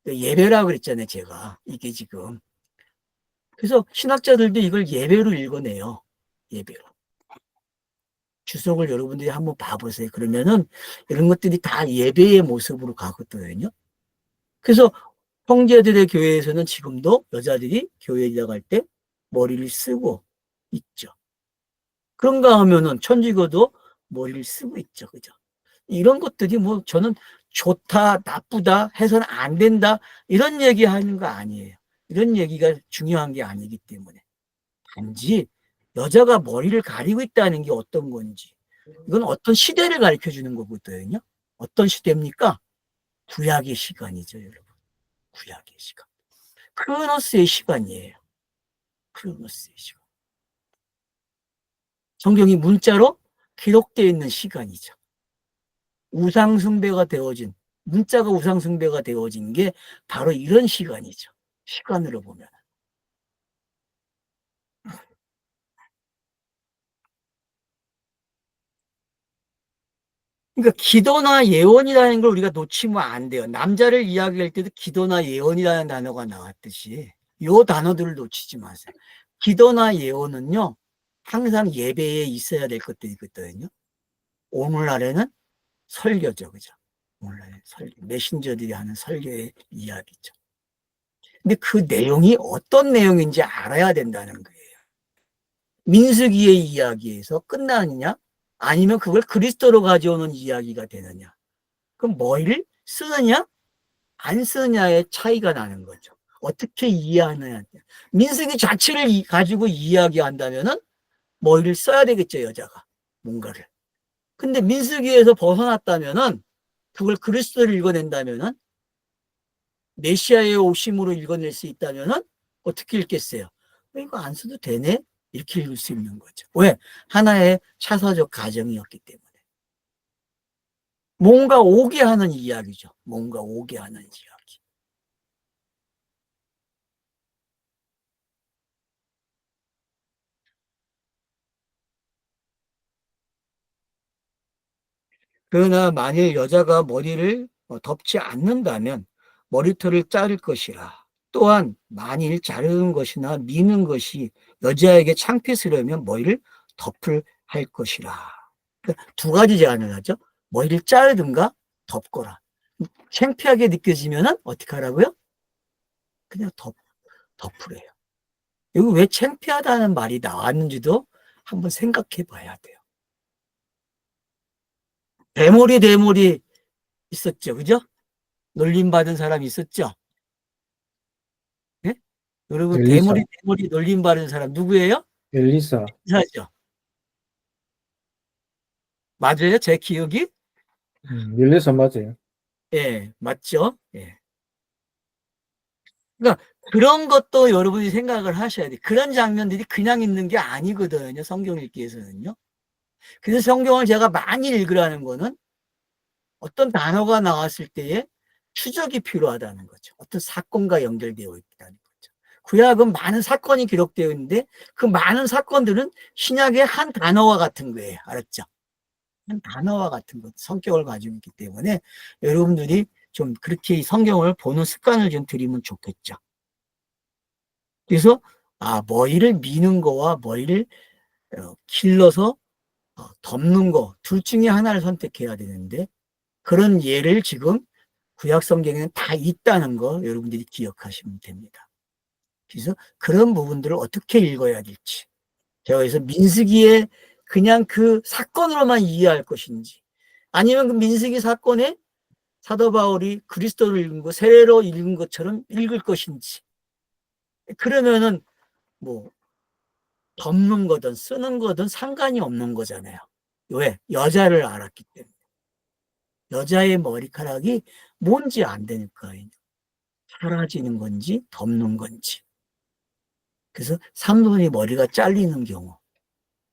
예배라고 그랬잖아요, 제가. 이게 지금. 그래서 신학자들도 이걸 예배로 읽어내요. 예배로. 주석을 여러분들이 한번 봐보세요. 그러면은 이런 것들이 다 예배의 모습으로 가거든요. 그래서 형제들의 교회에서는 지금도 여자들이 교회에 나갈 때 머리를 쓰고 있죠. 그런가 하면은 천주교도 머리를 쓰고 있죠. 그죠? 이런 것들이 뭐 저는 좋다, 나쁘다, 해서는 안 된다, 이런 얘기 하는 거 아니에요. 이런 얘기가 중요한 게 아니기 때문에. 단지 여자가 머리를 가리고 있다는 게 어떤 건지. 이건 어떤 시대를 가르쳐 주는 거거든요. 어떤 시대입니까? 구약의 시간이죠, 여러분. 구약의 시간. 크로노스의 시간이에요. 크로노스의 시간. 성경이 문자로 기록되어 있는 시간이죠. 우상숭배가 되어진, 문자가 우상숭배가 되어진 게 바로 이런 시간이죠. 시간으로 보면. 그러니까 기도나 예언이라는 걸 우리가 놓치면 안 돼요. 남자를 이야기할 때도 기도나 예언이라는 단어가 나왔듯이 요 단어들을 놓치지 마세요. 기도나 예언은요, 항상 예배에 있어야 될 것들이거든요. 오늘날에는 설교죠. 그죠? 오늘날에 설교. 메신저들이 하는 설교의 이야기죠. 근데 그 내용이 어떤 내용인지 알아야 된다는 거예요. 민수기의 이야기에서 끝나느냐? 아니면 그걸 그리스도로 가져오는 이야기가 되느냐? 그럼 뭐를 쓰느냐? 안 쓰느냐의 차이가 나는 거죠. 어떻게 이해하느냐. 민수기 자체를 가지고 이야기한다면은 뭐를 써야 되겠죠, 여자가. 뭔가를. 근데 민수기에서 벗어났다면은 그걸 그리스도를 읽어낸다면은 메시아의 오심으로 읽어낼 수 있다면은 어떻게 읽겠어요? 이거 안 써도 되네? 이렇게 읽을 수 있는 거죠. 왜? 하나의 차사적 가정이었기 때문에. 뭔가 오게 하는 이야기죠. 뭔가 오게 하는 이야기. 그러나 만일 여자가 머리를 덮지 않는다면 머리털을 자를 것이라. 또한 만일 자르는 것이나 미는 것이 여자에게 창피스러우면 머리를 덮을 할 것이라. 그러니까 두 가지 제안을 하죠. 머리를 자르든가 덮거라. 창피하게 느껴지면 어떻게 하라고요? 그냥 덮으래요. 이거 왜 창피하다는 말이 나왔는지도 한번 생각해 봐야 돼요. 대머리 있었죠. 그죠? 놀림받은 사람 있었죠? 네? 여러분, 엘리사, 대머리 놀림받은 사람 누구예요? 엘리사. 사죠. 맞아요? 제 기억이? 엘리사 맞아요. 예, 맞죠? 예. 그러니까 그런 것도 여러분이 생각을 하셔야 돼요. 그런 장면들이 그냥 있는 게 아니거든요. 성경 읽기에서는요. 그래서 성경을 제가 많이 읽으라는 거는 어떤 단어가 나왔을 때에 추적이 필요하다는 거죠. 어떤 사건과 연결되어 있다는 거죠. 구약은 많은 사건이 기록되어 있는데 그 많은 사건들은 신약의 한 단어와 같은 거예요. 알았죠? 한 단어와 같은 것, 성격을 가지고 있기 때문에 여러분들이 좀 그렇게 성경을 보는 습관을 좀 들이면 좋겠죠. 그래서 머리를 미는 거와 머리를 길러서 덮는 거 둘 중에 하나를 선택해야 되는데 그런 예를 지금 구약 성경에는 다 있다는 거 여러분들이 기억하시면 됩니다. 그래서 그런 부분들을 어떻게 읽어야 될지 제가 그래서 민수기에 그냥 그 사건으로만 이해할 것인지 아니면 그 민수기 사건에 사도 바울이 그리스도를 읽은 거 세례로 읽은 것처럼 읽을 것인지 그러면은 뭐 덮는 거든 쓰는 거든 상관이 없는 거잖아요. 왜? 여자를 알았기 때문에. 여자의 머리카락이 뭔지 안 되니까요. 사라지는 건지 덮는 건지. 그래서 삼손이 머리가 잘리는 경우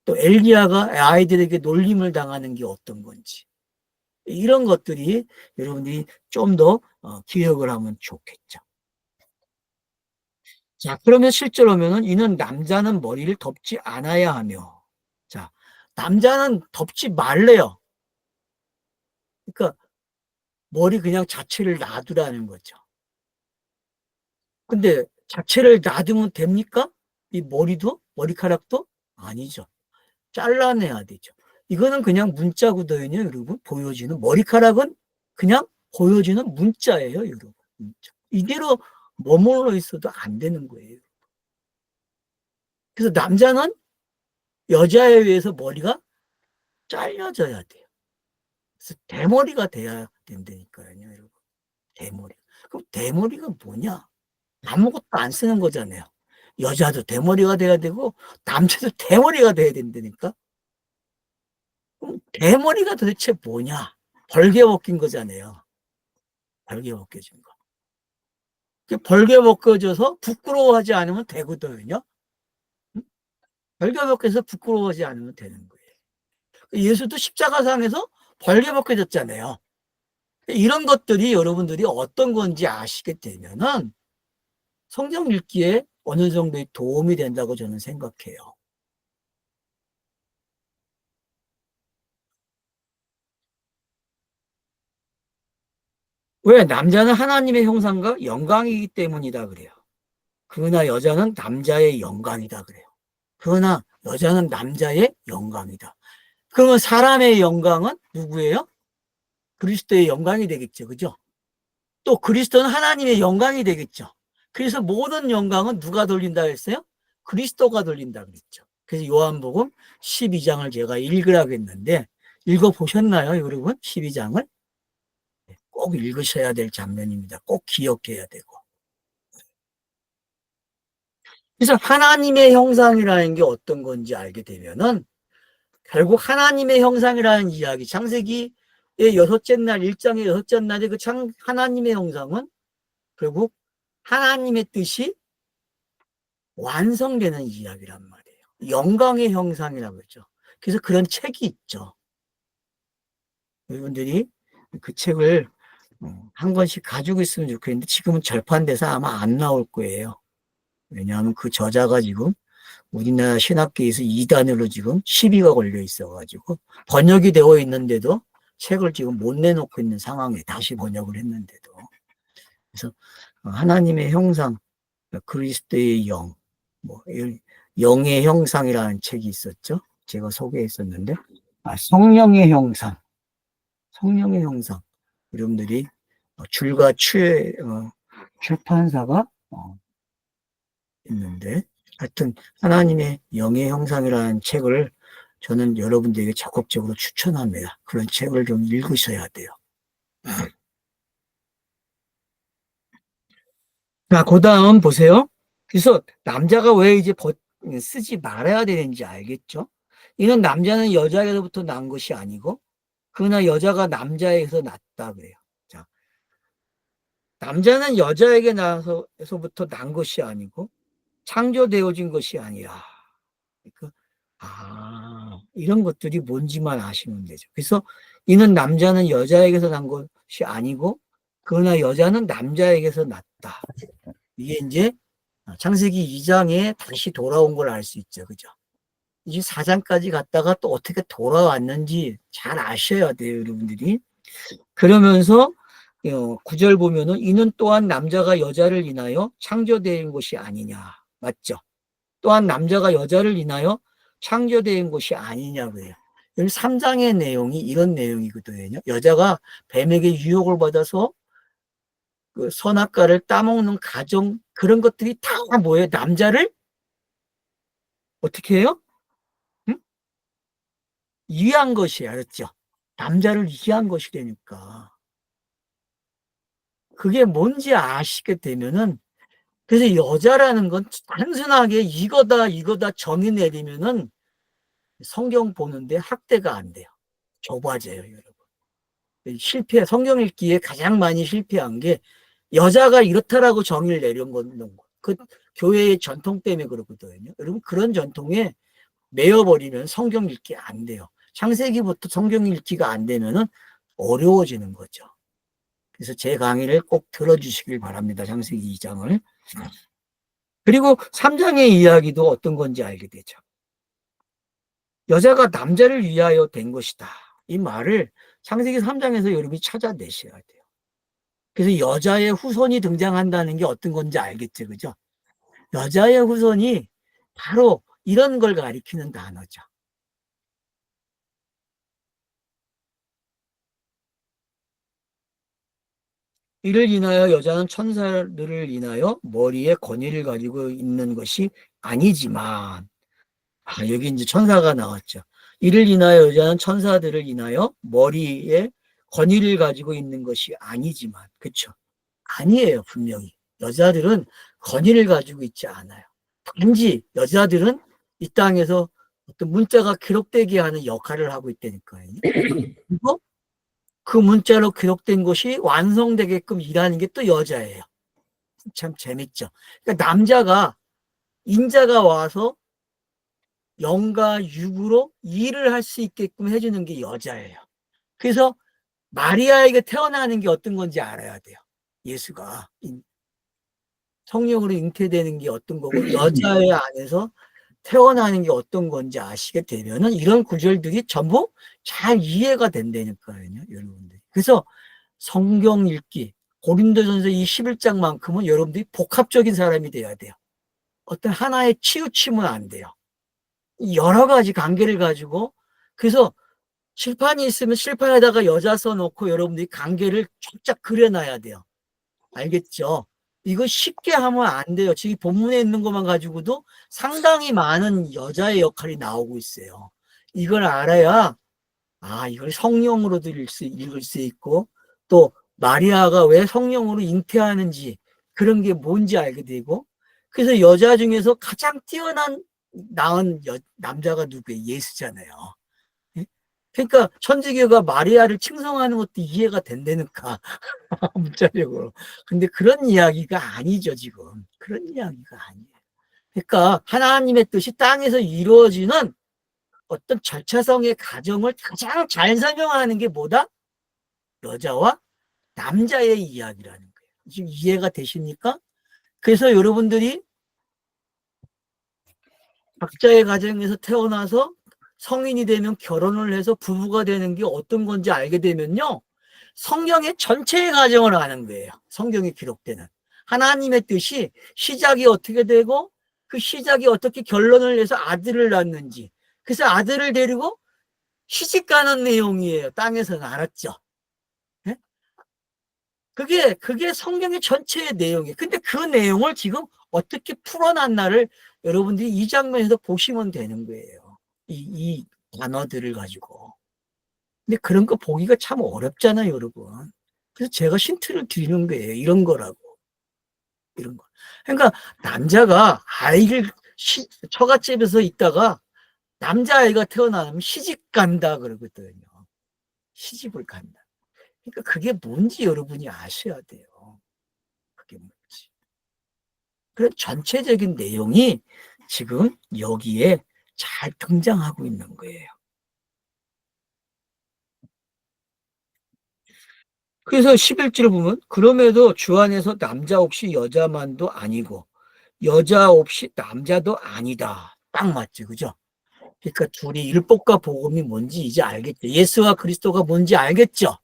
또 엘리야가 아이들에게 놀림을 당하는 게 어떤 건지 이런 것들이 여러분들이 좀 더 기억을 하면 좋겠죠. 자, 그러면 실제로면은 이는 남자는 머리를 덮지 않아야 하며 자, 남자는 덮지 말래요. 그러니까 머리 그냥 자체를 놔두라는 거죠. 근데 자체를 놔두면 됩니까? 이 머리카락도 아니죠. 잘라내야 되죠. 이거는 그냥 문자 구도예요, 여러분. 보여지는 머리카락은 그냥 보여지는 문자예요, 여러분. 문자. 이대로 머물러 있어도 안 되는 거예요. 그래서 남자는 여자에 의해서 머리가 잘려져야 돼요. 그래서 대머리가 돼야 된다니까요, 여러분. 대머리. 그럼 대머리가 뭐냐? 아무것도 안 쓰는 거잖아요. 여자도 대머리가 돼야 되고 남자도 대머리가 돼야 된다니까. 그럼 대머리가 도대체 뭐냐? 벌게 벗긴 거잖아요. 벌게 벗겨진 거. 벌게 벗겨져서 부끄러워하지 않으면 되거든요. 벌게 벗겨서 부끄러워하지 않으면 되는 거예요. 예수도 십자가상에서 벌게 벗겨졌잖아요. 이런 것들이 여러분들이 어떤 건지 아시게 되면은 성경 읽기에 어느 정도의 도움이 된다고 저는 생각해요. 왜? 남자는 하나님의 형상과 영광이기 때문이다 그래요. 그러나 여자는 남자의 영광이다 그래요. 그러나 여자는 남자의 영광이다. 그러면 사람의 영광은 누구예요? 그리스도의 영광이 되겠죠. 그죠? 또 그리스도는 하나님의 영광이 되겠죠. 그래서 모든 영광은 누가 돌린다 했어요? 그리스도가 돌린다 그랬죠. 그래서 요한복음 12장을 제가 읽으라고 했는데 읽어보셨나요, 여러분? 12장을? 꼭 읽으셔야 될 장면입니다. 꼭 기억해야 되고. 그래서 하나님의 형상이라는 게 어떤 건지 알게 되면은 결국 하나님의 형상이라는 이야기, 창세기의 여섯째 날, 1장의 여섯째 날의 하나님의 형상은 결국 하나님의 뜻이 완성되는 이야기란 말이에요. 영광의 형상이라고 했죠. 그래서 그런 책이 있죠. 여러분들이 그 책을 한 권씩 가지고 있으면 좋겠는데 지금은 절판돼서 아마 안 나올 거예요. 왜냐하면 그 저자가 지금 우리나라 신학계에서 이단으로 지금 시비가 걸려 있어가지고 번역이 되어 있는데도 책을 지금 못 내놓고 있는 상황에 다시 번역을 했는데도. 그래서 하나님의 형상, 그리스도의 영, 뭐 영의 형상이라는 책이 있었죠. 제가 소개했었는데, 성령의 형상, 성령의 형상. 여러분들이 줄과 추의 출판사가 있는데, 하여튼 하나님의 영의 형상이라는 책을 저는 여러분들에게 적극적으로 추천합니다. 그런 책을 좀 읽으셔야 돼요. 자, 그 다음 보세요. 그래서 남자가 왜 이제 쓰지 말아야 되는지 알겠죠? 이는 남자는 여자에서부터 난 것이 아니고, 그러나 여자가 남자에게서 났다 그래요. 자, 남자는 여자에게 나서부터 난 것이 아니고, 창조되어진 것이 아니라. 그러니까, 이런 것들이 뭔지만 아시면 되죠. 그래서 이는 남자는 여자에게서 난 것이 아니고, 그러나 여자는 남자에게서 났다. 이게 이제 창세기 2장에 다시 돌아온 걸 알 수 있죠. 그죠? 이제 4장까지 갔다가 또 어떻게 돌아왔는지 잘 아셔야 돼요, 여러분들이. 그러면서 9절 보면은 이는 또한 남자가 여자를 인하여 창조된 것이 아니냐. 맞죠? 또한 남자가 여자를 인하여 창조된 것이 아니냐고요. 여기 3장의 내용이 이런 내용이거든요. 여자가 뱀에게 유혹을 받아서 그 선악과를 따먹는 가정, 그런 것들이 다 뭐예요? 남자를 어떻게 해요? 응? 이해한 것이 알았죠? 남자를 이해한 것이 되니까. 그게 뭔지 아시게 되면은, 그래서 여자라는 건 단순하게 이거다 정의 내리면은 성경 보는데 학대가 안 돼요. 좁아져요, 여러분. 성경 읽기에 가장 많이 실패한 게 여자가 이렇다라고 정의를 내린 건 그 교회의 전통 때문에 그렇거든요. 여러분, 그런 전통에 매여버리면 성경 읽기 안 돼요. 창세기부터 성경 읽기가 안 되면은 어려워지는 거죠. 그래서 제 강의를 꼭 들어주시길 바랍니다. 창세기 2장을. 그리고 3장의 이야기도 어떤 건지 알게 되죠. 여자가 남자를 위하여 된 것이다. 이 말을 창세기 3장에서 여러분이 찾아내셔야 돼요. 그래서 여자의 후손이 등장한다는 게 어떤 건지 알겠죠, 그죠? 여자의 후손이 바로 이런 걸 가리키는 단어죠. 이를 인하여 여자는 천사들을 인하여 머리에 권위를 가지고 있는 것이 아니지만, 여기 이제 천사가 나왔죠. 이를 인하여 여자는 천사들을 인하여 머리에 권위를 가지고 있는 것이 아니지만, 그렇죠? 아니에요, 분명히. 여자들은 권위를 가지고 있지 않아요. 단지 여자들은 이 땅에서 어떤 문자가 기록되게 하는 역할을 하고 있다니까요. 그리고 그 문자로 기록된 것이 완성되게끔 일하는 게 또 여자예요. 참 재밌죠. 그러니까 남자가, 인자가 와서 영과 육으로 일을 할 수 있게끔 해주는 게 여자예요. 그래서 마리아에게 태어나는 게 어떤 건지 알아야 돼요. 예수가 성령으로 잉태되는 게 어떤 거고 여자의 안에서 태어나는 게 어떤 건지 아시게 되면은 이런 구절들이 전부 잘 이해가 된다니까요, 여러분들. 그래서 성경 읽기, 고린도전서 이 11장만큼은 여러분들이 복합적인 사람이 돼야 돼요. 어떤 하나에 치우치면 안 돼요. 여러 가지 관계를 가지고, 그래서 칠판이 있으면 칠판에다가 여자 써놓고 여러분들이 관계를 쫙쫙 그려놔야 돼요. 알겠죠? 이거 쉽게 하면 안 돼요. 지금 본문에 있는 것만 가지고도 상당히 많은 여자의 역할이 나오고 있어요. 이걸 알아야, 이걸 성령으로도 읽을 수 있고, 또 마리아가 왜 성령으로 잉태하는지 그런 게 뭔지 알게 되고, 그래서 여자 중에서 가장 뛰어난 낳은 남자가 누구예요? 예수잖아요. 그러니까 천주교가 마리아를 칭송하는 것도 이해가 된다니까. 문자적으로. 근데 그런 이야기가 아니죠, 지금. 그런 이야기가 아니에요. 그러니까 하나님의 뜻이 땅에서 이루어지는 어떤 절차성의 과정을 가장 잘 설명하는 게 뭐다? 여자와 남자의 이야기라는 거예요. 지금 이해가 되십니까? 그래서 여러분들이 각자의 가정에서 태어나서 성인이 되면 결혼을 해서 부부가 되는 게 어떤 건지 알게 되면요, 성경의 전체의 가정을 아는 거예요. 성경에 기록되는 하나님의 뜻이 시작이 어떻게 되고 그 시작이 어떻게 결론을 내서 아들을 낳는지, 그래서 아들을 데리고 시집 가는 내용이에요. 땅에서는. 알았죠? 네? 그게 성경의 전체의 내용이에요. 근데 그 내용을 지금 어떻게 풀어놨나를 여러분들이 이 장면에서 보시면 되는 거예요. 이 단어들을 가지고. 근데 그런 거 보기가 참 어렵잖아요, 여러분. 그래서 제가 힌트를 드리는 거예요. 이런 거라고. 이런 거. 그러니까 남자가 아이를 처갓집에서 있다가 남자아이가 태어나면 시집 간다 그러거든요. 시집을 간다. 그러니까 그게 뭔지 여러분이 아셔야 돼요. 그게 뭔지. 그런 전체적인 내용이 지금 여기에 잘 등장하고 있는 거예요. 그래서 11절을 보면 그럼에도 주 안에서 남자 없이 여자만도 아니고 여자 없이 남자도 아니다. 딱 맞죠. 그죠? 그러니까 둘이 율법과 복음이 뭔지 이제 알겠죠. 예수와 그리스도가 뭔지 알겠죠.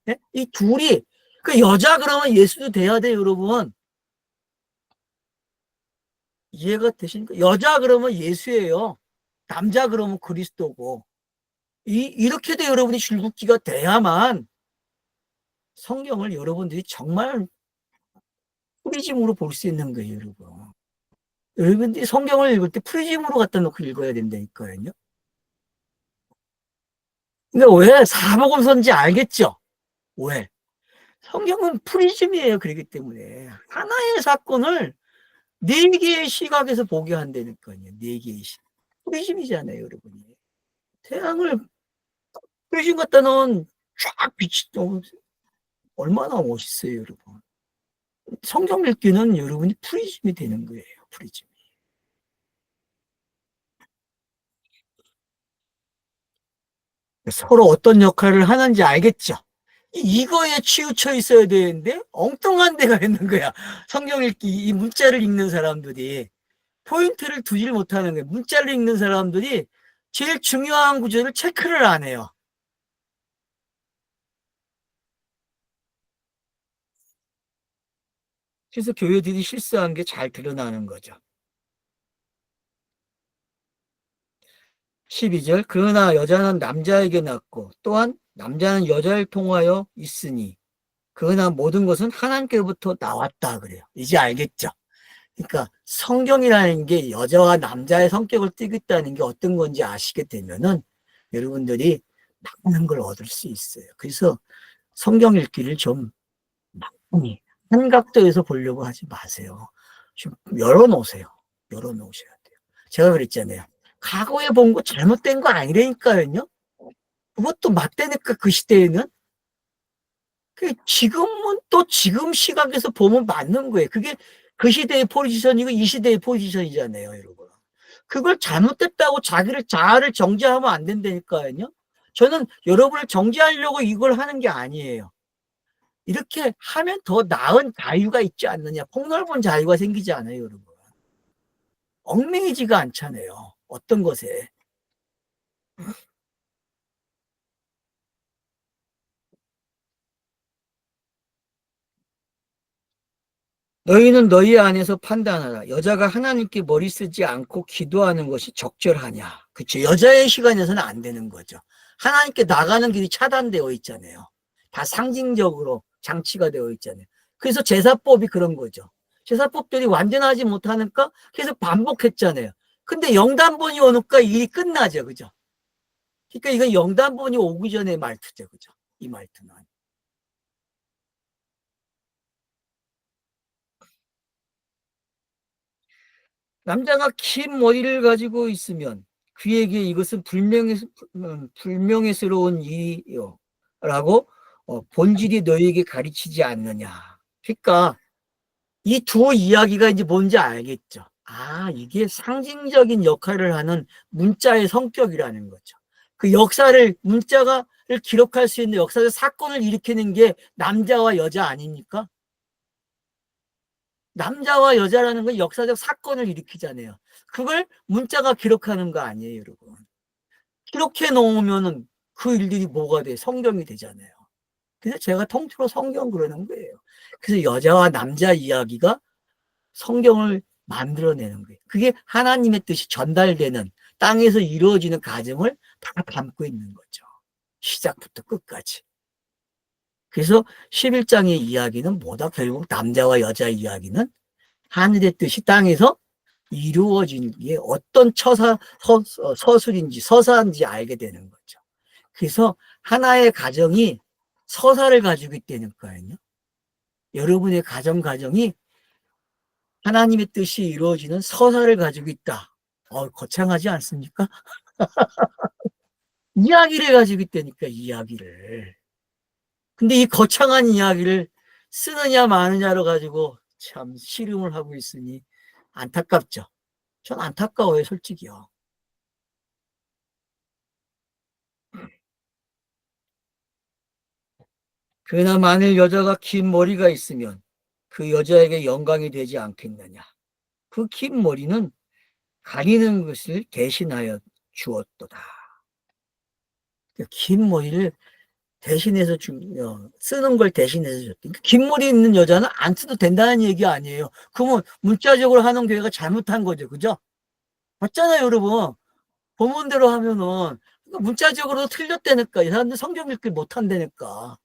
네? 이 둘이 그 여자 그러면 예수도 돼야 돼요, 여러분. 이해가 되십니까? 여자 그러면 예수예요. 남자 그러면 그리스도고. 이렇게 돼 여러분이 줄긋기가 돼야만 성경을 여러분들이 정말 프리즘으로 볼 수 있는 거예요, 여러분. 여러분들이 성경을 읽을 때 프리즘으로 갖다 놓고 읽어야 된다니까요. 그러니까 왜 사복음서인지 알겠죠? 왜? 성경은 프리즘이에요. 그렇기 때문에 하나의 사건을 네 개의 시각에서 보게 한다니까요. 네 개의 시각. 프리즘이잖아요, 여러분이. 태양을 프리즘 갖다 놓은 쫙 빛이 또 얼마나 멋있어요, 여러분. 성경 읽기는 여러분이 프리즘이 되는 거예요. 프리즘. 서로 어떤 역할을 하는지 알겠죠? 이거에 치우쳐 있어야 되는데 엉뚱한 데가 있는 거야. 성경 읽기, 이 문자를 읽는 사람들이 포인트를 두질 못하는 거예요. 문자를 읽는 사람들이 제일 중요한 구절을 체크를 안 해요. 그래서 교회들이 실수한 게 잘 드러나는 거죠. 12절 그러나 여자는 남자에게 낳고 또한 남자는 여자를 통하여 있으니 그러나 모든 것은 하나님께로부터 나왔다 그래요. 이제 알겠죠? 그러니까 성경이라는 게 여자와 남자의 성격을 띠겠다는 게 어떤 건지 아시게 되면은 여러분들이 많은 걸 얻을 수 있어요. 그래서 성경 읽기를 좀 많이 한 각도에서 보려고 하지 마세요. 좀 열어놓으세요. 열어놓으셔야 돼요. 제가 그랬잖아요. 과거에 본 거 잘못된 거 아니라니까요. 그것도 맞다니까 그 시대에는. 지금은 또 지금 시각에서 보면 맞는 거예요. 그게 그 시대의 포지션이고 이 시대의 포지션이잖아요, 여러분. 그걸 잘못됐다고 자아를 정죄하면 안 된다니까요. 저는 여러분을 정죄하려고 이걸 하는 게 아니에요. 이렇게 하면 더 나은 자유가 있지 않느냐. 폭넓은 자유가 생기지 않아요, 여러분. 얽매이지가 않잖아요. 어떤 것에. 너희는 너희 안에서 판단하라. 여자가 하나님께 머리 쓰지 않고 기도하는 것이 적절하냐. 그렇죠. 여자의 시간에서는 안 되는 거죠. 하나님께 나가는 길이 차단되어 있잖아요. 다 상징적으로 장치가 되어 있잖아요. 그래서 제사법이 그런 거죠. 제사법들이 완전하지 못하니까 계속 반복했잖아요. 근데 영단본이 오니까 일이 끝나죠. 그죠? 그러니까 이건 영단본이 오기 전의 말투죠. 그죠? 이 말투는. 남자가 긴 머리를 가지고 있으면 그에게 이것은 불명예스러운 일이요 라고 본질이 너에게 가르치지 않느냐. 그러니까 이 두 이야기가 이제 뭔지 알겠죠. 아, 이게 상징적인 역할을 하는 문자의 성격이라는 거죠. 그 역사를, 문자를 기록할 수 있는 역사적 사건을 일으키는 게 남자와 여자 아닙니까? 남자와 여자라는 건 역사적 사건을 일으키잖아요. 그걸 문자가 기록하는 거 아니에요, 여러분. 기록해 놓으면은 그 일들이 뭐가 돼? 성경이 되잖아요. 그래서 제가 통틀어 성경 그러는 거예요. 그래서 여자와 남자 이야기가 성경을 만들어내는 거예요. 그게 하나님의 뜻이 전달되는, 땅에서 이루어지는 과정을 다 담고 있는 거죠. 시작부터 끝까지. 그래서 11장의 이야기는 뭐다? 결국 남자와 여자 이야기는 하늘의 뜻이 땅에서 이루어진 게 어떤 서술인지 서사인지 알게 되는 거죠. 그래서 하나의 가정이 서사를 가지고 있다니까요. 여러분의 가정이 하나님의 뜻이 이루어지는 서사를 가지고 있다. 거창하지 않습니까? 이야기를 가지고 있다니까, 이야기를. 근데 이 거창한 이야기를 쓰느냐 마느냐로 가지고 참 씨름을 하고 있으니 안타깝죠. 전 안타까워요, 솔직히요. 그러나 만일 여자가 긴 머리가 있으면 그 여자에게 영광이 되지 않겠느냐. 그 긴 머리는 가리는 것을 대신하여 주었도다. 긴 머리를 대신해서 쓰는 걸 대신해서 줬대. 긴 머리 있는 여자는 안 써도 된다는 얘기 아니에요. 그러면 문자적으로 하는 교회가 잘못한 거죠. 그죠? 맞잖아요, 여러분. 본문대로 하면은 문자적으로 틀렸다니까. 이 사람들 성경 읽기 못한다니까.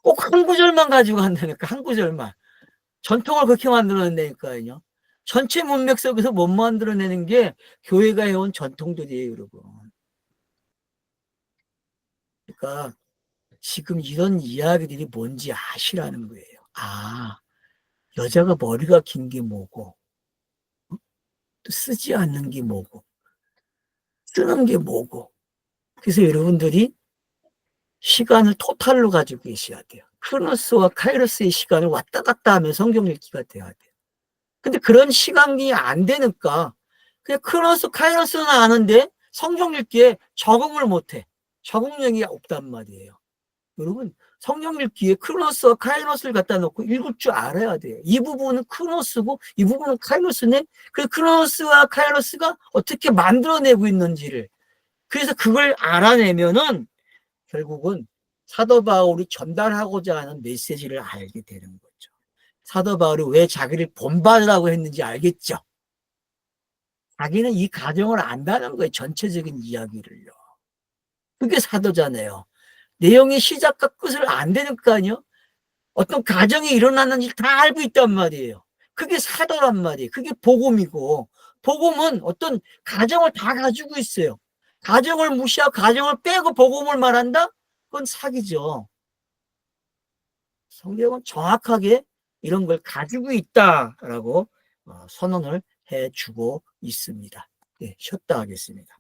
꼭 한 구절만 가지고 한다니까. 한 구절만. 전통을 그렇게 만들어낸다니까요. 전체 문맥 속에서 못 만들어내는 게 교회가 해온 전통들이에요, 여러분. 그러니까 지금 이런 이야기들이 뭔지 아시라는 거예요. 여자가 머리가 긴 게 뭐고, 또 쓰지 않는 게 뭐고, 쓰는 게 뭐고. 그래서 여러분들이 시간을 토탈로 가지고 계셔야 돼요. 크로노스와 카이로스의 시간을 왔다 갔다 하면 성경 읽기가 돼야 돼요. 근데 그런 시간이 안 되니까 그냥 크로노스, 카이로스는 아는데 성경 읽기에 적응을 못해. 적응력이 없단 말이에요. 여러분, 성경 읽기에 크로노스와 카이로스를 갖다 놓고 읽을 줄 알아야 돼요. 이 부분은 크로노스고 이 부분은 카이로스네. 그 크로노스와 카이로스가 어떻게 만들어내고 있는지를, 그래서 그걸 알아내면은 결국은 사도 바울이 전달하고자 하는 메시지를 알게 되는 거죠. 사도 바울이 왜 자기를 본받으라고 했는지 알겠죠. 자기는 이 가정을 안다는 거예요. 전체적인 이야기를요. 그게 사도잖아요. 내용의 시작과 끝을 안 되니까요. 어떤 가정이 일어나는지 다 알고 있단 말이에요. 그게 사도란 말이에요. 그게 복음이고, 복음은 어떤 가정을 다 가지고 있어요. 가정을 무시하고 가정을 빼고 복음을 말한다? 그건 사기죠. 성경은 정확하게 이런 걸 가지고 있다라고 선언을 해주고 있습니다. 네, 쉬었다 하겠습니다.